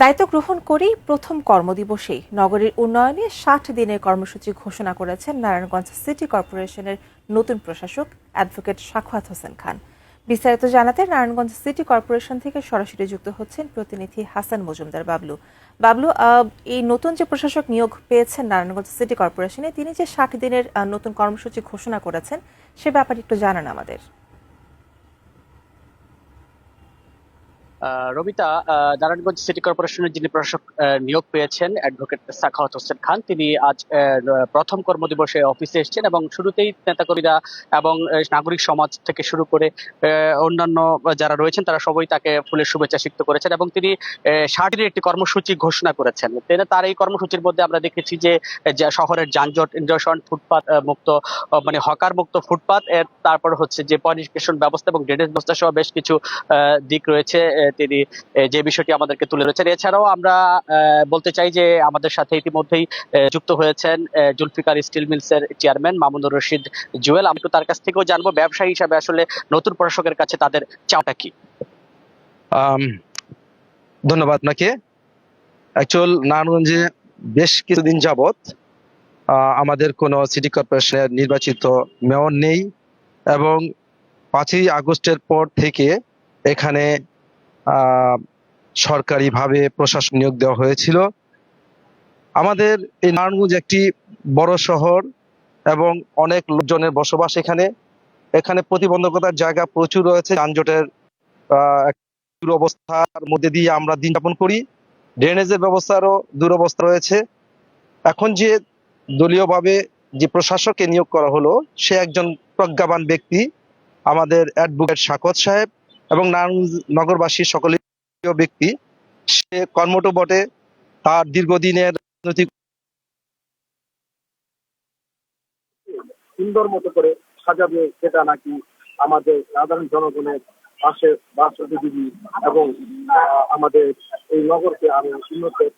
দায়িত্ব গ্রহণ করেই প্রথম কর্মদিবসেই নগরীর উন্নয়নে ৬০ দিনের কর্মসূচি ঘোষণা করেছেন নারায়ণগঞ্জ সিটি কর্পোরেশনের নতুন প্রশাসক অ্যাডভোকেট সাখাওয়াত হোসেন খান। বিস্তারিত জানাতে নারায়ণগঞ্জ সিটি কর্পোরেশন থেকে সরাসরি যুক্ত হচ্ছেন প্রতিনিধি হাসান মজুমদার বাবলু। বাবলু, এই নতুন যে প্রশাসক নিয়োগ পেয়েছেন নারায়ণগঞ্জ সিটি কর্পোরেশনে, তিনি যে ৬০ দিনের নতুন কর্মসূচি ঘোষণা করেছেন সে ব্যাপারে একটু জানান আমাদের। রবিতা, নারায়ণগঞ্জ সিটি কর্পোরেশনের যিনি প্রশাসক নিয়োগ পেয়েছেন অ্যাডভোকেট সাখাওয়াত হোসেন খান, তিনি আজ প্রথম কর্মদিবসে অফিসে এসেছেন এবং শুরুতেই নেতাকর্মীরা এবং নাগরিক সমাজ থেকে শুরু করে অন্যান্য যারা রয়েছেন তারা সবাই তাকে ফুলের শুভেচ্ছা সিক্ত করেছেন এবং তিনি ৬০ দিনের একটি কর্মসূচি ঘোষণা করেছেন। তার এই কর্মসূচির মধ্যে আমরা দেখেছি যে শহরের যানজট নিরসন, ফুটপাত মুক্ত, মানে হকার মুক্ত ফুটপাত, তারপর হচ্ছে যে পয় নিষ্কাশন ব্যবস্থা এবং ড্রেনেজ ব্যবস্থা সহ বেশ কিছু দিক রয়েছে তিনি যে বিষয়টি আমাদেরকে তুলে ধরেছেন। এছাড়াও আমরা বলতে চাই যে আমাদের সাথে ইতিমধ্যেই যুক্ত হয়েছেন জুলফিকার স্টিল মিলস এর চেয়ারম্যান মামুনুর রশিদ জুয়েল। আমি একটু তার কাছ থেকেও জানবো ব্যবসায়ী হিসাবে আসলে নতুন প্রশাসকের কাছে তাদের চাওয়াটা কি। ধন্যবাদ আপনাকে। অ্যাকচুয়াল নারায়ণগঞ্জে বেশ কিছুদিন যাবত আমাদের কোনো সিটি কর্পোরেশনের নির্বাচিত মেয়র নেই এবং ৫ই আগস্টের পর থেকে এখানে সরকারিভাবে প্রশাসন নিয়োগ দেওয়া হয়েছিল। আমাদের এই নারায়ণগঞ্জ একটি বড় শহর এবং অনেক লোকজনের বসবাস এখানে। এখানে প্রতিবন্ধকতার জায়গা প্রচুর রয়েছে, যানজটের দুরবস্থার মধ্যে দিয়ে আমরা দিন যাপন করি, ড্রেনেজের ব্যবস্থারও দুরবস্থা রয়েছে। এখন যে দলীয়ভাবে যে প্রশাসককে নিয়োগ করা হলো সে একজন প্রজ্ঞাবান ব্যক্তি, আমাদের অ্যাডভোকেট সাখাওয়াত সাহেব, এবং নারায়ণগঞ্জ নগরবাসীর সকলের প্রিয় ব্যক্তি। সে কর্মঠ বটে, তার দীর্ঘদিনের রাজনৈতিক সুন্দর মতো করে সাজাবে, যেটা নাকি আমাদের সাধারণ জনগণের পাশে বাস্তবজীবী এবং আমাদের এই নগরকে আরো উন্নত করে